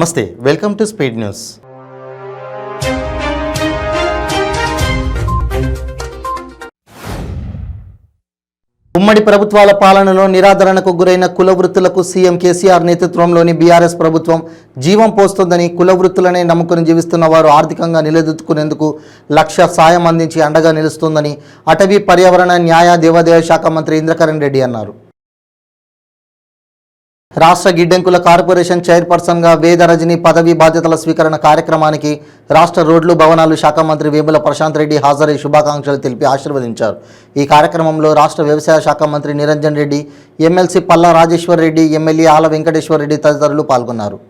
నమస్తే, welcome to speed news. ఉమ్మడి ప్రభుత్వాల పాలనలో నిరాదరణకు గురైన కుల వృత్తులకు సీఎం కేసీఆర్ నేతృత్వంలోని బీఆర్ఎస్ ప్రభుత్వం జీవం పోస్తుందని, కుల వృత్తులనే నమ్ముకుని జీవిస్తున్న వారు ఆర్థికంగా నిలదొక్కునేందుకు లక్ష సాయం అందించి అండగా నిలుస్తుందని అటవీ, పర్యావరణ, న్యాయ, దేవాదాయ శాఖ మంత్రి ఇంద్రకరణ్ రెడ్డి అన్నారు. రాష్ట్ర గిడ్డంకుల కార్పొరేషన్ చైర్పర్సన్గా వేద రజని పదవి బాధ్యతల స్వీకరణ కార్యక్రమానికి రాష్ట్ర రోడ్లు, భవనాలు శాఖ మంత్రి వేముల ప్రశాంత్ రెడ్డి హాజరై శుభాకాంక్షలు తెలిపి ఆశీర్వదించారు. ఈ కార్యక్రమంలో రాష్ట్ర వ్యవసాయ శాఖ మంత్రి నిరంజన్ రెడ్డి, ఎమ్మెల్సీ పల్లా రాజేశ్వర్ రెడ్డి, ఎమ్మెల్యే ఆల వెంకటేశ్వర్ రెడ్డి తదితరులు పాల్గొన్నారు.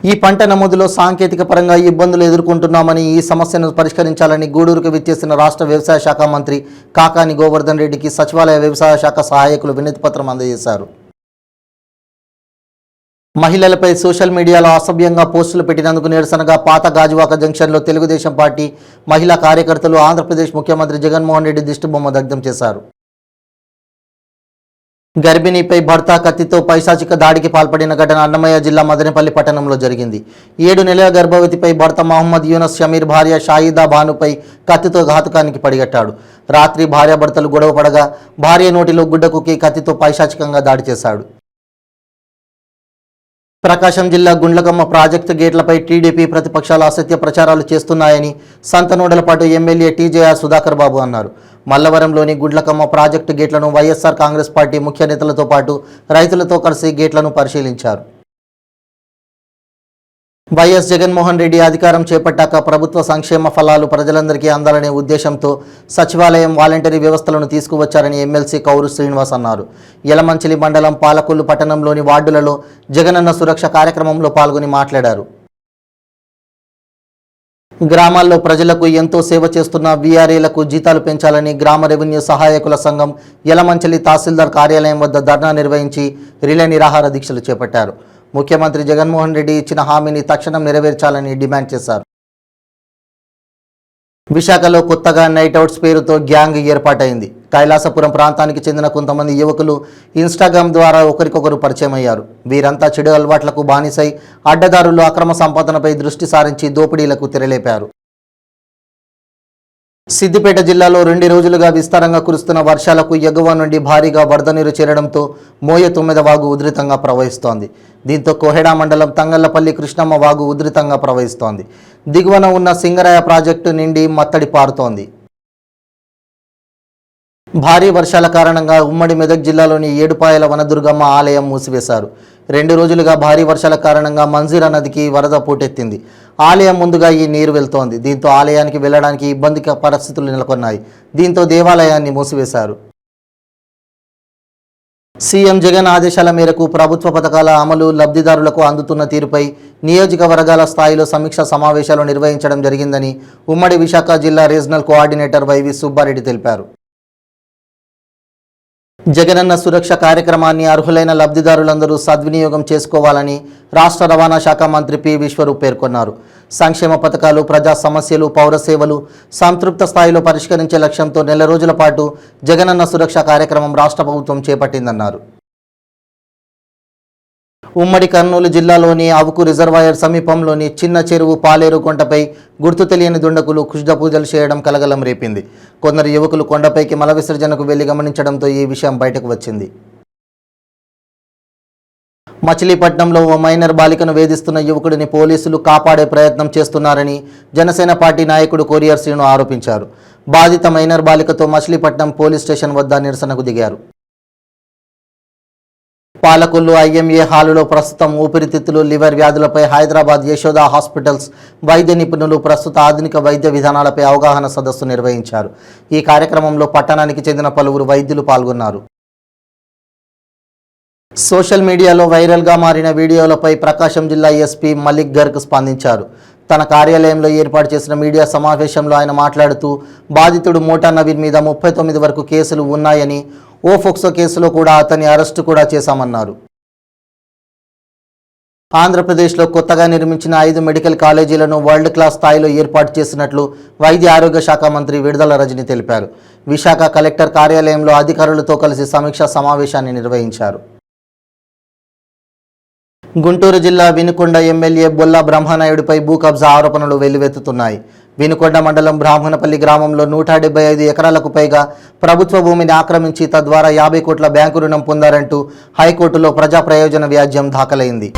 ఈ పంట నమోదులో సాంకేతిక పరంగా ఇబ్బందులు ఎదుర్కొంటున్నామని, ఈ సమస్యను పరిష్కరించాలని గూడూరుకు విచ్చేసిన రాష్ట్ర వ్యవసాయ శాఖ మంత్రి కాకాని గోవర్ధన్ రెడ్డికి సచివాలయ వ్యవసాయ శాఖ సహాయకులు వినతిపత్రం అందజేశారు. మహిళలపై సోషల్ మీడియాలో అసభ్యంగా పోస్టులు పెట్టినందుకు నిరసనగా పాత గాజువాక జంక్షన్లో తెలుగుదేశం పార్టీ మహిళా కార్యకర్తలు ఆంధ్రప్రదేశ్ ముఖ్యమంత్రి జగన్మోహన్ రెడ్డి దిష్టిబొమ్మ దగ్ధం చేశారు. గర్భిణీపై భర్త కత్తితో పైశాచిక దాడికి పాల్పడిన ఘటన అన్నమయ్య జిల్లా మదనపల్లి పట్టణంలో జరిగింది. 7 నెలల గర్భవతిపై భర్త మహమ్మద్ యూనస్ షమీర్ భార్య షాయిదా భానుపై కత్తితో ఘాతుకానికి పడిగట్టాడు. రాత్రి భార్యాభర్తలు గొడవ పడగా భార్య నోటిలో గుడ్డకుకి కత్తితో పైశాచికంగా దాడి చేశాడు. ప్రకాశం జిల్లా గుండ్లకమ్మ ప్రాజెక్టు గేట్లపై టీడీపీ ప్రతిపక్షాలు అసత్య ప్రచారాలు చేస్తున్నాయని సంతనూడలపాటు ఎమ్మెల్యే టీజేఆర్ సుధాకర్ బాబు అన్నారు. మల్లవరంలోని గుండ్లకమ్మ ప్రాజెక్టు గేట్లను వైఎస్ఆర్ కాంగ్రెస్ పార్టీ ముఖ్య నేతలతో పాటు రైతులతో కలిసి గేట్లను పరిశీలించారు. వైఎస్ జగన్మోహన్ రెడ్డి అధికారం చేపట్టాక ప్రభుత్వ సంక్షేమ ఫలాలు ప్రజలందరికీ అందాలనే ఉద్దేశంతో సచివాలయం, వాలంటరీ వ్యవస్థలను తీసుకువచ్చారని ఎమ్మెల్సీ కౌరు శ్రీనివాస్ అన్నారు. యలమంచిలి మండలం పాలకొల్లు పట్టణంలోని వార్డులలో జగనన్న సురక్ష కార్యక్రమంలో పాల్గొని మాట్లాడారు. గ్రామాల్లో ప్రజలకు ఎంతో సేవ చేస్తున్న వీఆర్ఏలకు జీతాలు పెంచాలని గ్రామ రెవెన్యూ సహాయకుల సంఘం యలమంచిలి తహసీల్దార్ కార్యాలయం వద్ద ధర్నా నిర్వహించి రిలే నిరాహార దీక్షలు చేపట్టారు. ముఖ్యమంత్రి జగన్మోహన్ రెడ్డి ఇచ్చిన హామీని తక్షణం నెరవేర్చాలని డిమాండ్ చేశారు. విశాఖలో కొత్తగా నైట్ అవుట్స్ పేరుతో గ్యాంగ్ ఏర్పాటైంది. కైలాసపురం ప్రాంతానికి చెందిన కొంతమంది యువకులు ఇన్స్టాగ్రామ్ ద్వారా ఒకరికొకరు పరిచయం అయ్యారు. వీరంతా చెడు అలవాట్లకు బానిసై అడ్డదారులు, అక్రమ సంపాదనపై దృష్టి సారించి దోపిడీలకు తెరలేపారు. సిద్దిపేట జిల్లాలో 2 రోజులుగా విస్తారంగా కురుస్తున్న వర్షాలకు ఎగువ నుండి భారీగా వరద నీరు చేరడంతో మోయ 9 వాగు ఉధృతంగా ప్రవహిస్తోంది. దీంతో కోహెడా మండలం తంగళ్లపల్లి కృష్ణమ్మ వాగు ఉధృతంగా ప్రవహిస్తోంది. దిగువన ఉన్న సింగరాయ ప్రాజెక్టు నిండి మత్తడి పారుతోంది. భారీ వర్షాల కారణంగా ఉమ్మడి మెదక్ జిల్లాలోని ఏడుపాయల వనదుర్గమ్మ ఆలయం మూసివేశారు. 2 రోజులుగా భారీ వర్షాల కారణంగా మంజీరా నదికి వరద పోటెత్తింది. ఆలయం ముందుగా ఈ నీరు వెళ్తోంది. దీంతో ఆలయానికి వెళ్లడానికి ఇబ్బందిక పరిస్థితులు నెలకొన్నాయి. దీంతో దేవాలయాన్ని మూసివేశారు. సీఎం జగన్ ఆదేశాల మేరకు ప్రభుత్వ పథకాల అమలు, లబ్ధిదారులకు అందుతున్న తీరుపై నియోజకవర్గాల స్థాయిలో సమీక్షా సమావేశాలు నిర్వహించడం జరిగిందని ఉమ్మడి విశాఖ జిల్లా రీజనల్ కోఆర్డినేటర్ వైవి సుబ్బారెడ్డి తెలిపారు. జగనన్న సురక్ష కార్యక్రమాన్ని అర్హులైన లబ్ధిదారులందరూ సద్వినియోగం చేసుకోవాలని రాష్ట్ర రవాణా శాఖ మంత్రి పి విశ్వరూప్ పేర్కొన్నారు. సంక్షేమ పథకాలు, ప్రజా సమస్యలు, పౌర సేవలు సంతృప్త స్థాయిలో పరిష్కరించే లక్ష్యంతో 1 రోజుల పాటు జగనన్న సురక్ష కార్యక్రమం రాష్ట్ర ప్రభుత్వం చేపట్టిందన్నారు. ఉమ్మడి కర్నూలు జిల్లాలోని అవుకు రిజర్వాయర్ సమీపంలోని చిన్న చెరువు పాలేరు కొండపై గుర్తు తెలియని దుండగులు కుష్ఠ పూజలు చేయడం కలగలం రేపింది. కొందరు యువకులు కొండపైకి మల విసర్జనకు వెళ్లి గమనించడంతో ఈ విషయం బయటకు వచ్చింది. మచిలీపట్నంలో ఓ మైనర్ బాలికను వేధిస్తున్న యువకుడిని పోలీసులు కాపాడే ప్రయత్నం చేస్తున్నారని జనసేన పార్టీ నాయకుడు కొరియర్ శ్రీను ఆరోపించారు. బాధిత మైనర్ బాలికతో మచిలీపట్నం పోలీస్ స్టేషన్ వద్ద నిరసనకు దిగారు. పాలకొల్లు ఐఎంఏ హాలులో ప్రస్తుతం ఊపిరితిత్తులు, లివర్ వ్యాధులపై హైదరాబాద్ యశోద హాస్పిటల్స్ వైద్య నిపుణులు ప్రస్తుత ఆధునిక వైద్య విధానాలపై అవగాహన సదస్సు నిర్వహించారు. ఈ కార్యక్రమంలో పట్టణానికి చెందిన పలువురు వైద్యులు పాల్గొన్నారు. సోషల్ మీడియాలో వైరల్గా మారిన వీడియోలపై ప్రకాశం జిల్లా ఎస్పీ మలిక్ గర్గ్ స్పందించారు. తన కార్యాలయంలో ఏర్పాటు చేసిన మీడియా సమావేశంలో ఆయన మాట్లాడుతూ బాధితుడు మోటా నవీన్ మీద 39 వరకు కేసులు ఉన్నాయని, ఓ ఫోక్సో కేసులో కూడా అతన్ని అరెస్టు కూడా చేశామన్నారు. ఆంధ్రప్రదేశ్లో కొత్తగా నిర్మించిన 5 మెడికల్ కాలేజీలను వరల్డ్ క్లాస్ స్థాయిలో ఏర్పాటు చేసినట్లు వైద్య ఆరోగ్య శాఖ మంత్రి విడుదల రజని తెలిపారు. విశాఖ కలెక్టర్ కార్యాలయంలో అధికారులతో కలిసి సమీక్షా సమావేశాన్ని నిర్వహించారు. గుంటూరు జిల్లా వినుకొండ ఎమ్మెల్యే బొల్లా బ్రహ్మనాయుడిపై భూ కబ్జా ఆరోపణలు వెల్లువెత్తుతున్నాయి. వినుకొండ మండలం బ్రాహ్మణపల్లి గ్రామంలో 175 ఎకరాలకు పైగా ప్రభుత్వ భూమిని ఆక్రమించి తద్వారా 50 కోట్ల బ్యాంకు రుణం పొందారంటూ హైకోర్టులో ప్రజా ప్రయోజన వ్యాజ్యం దాఖలైంది.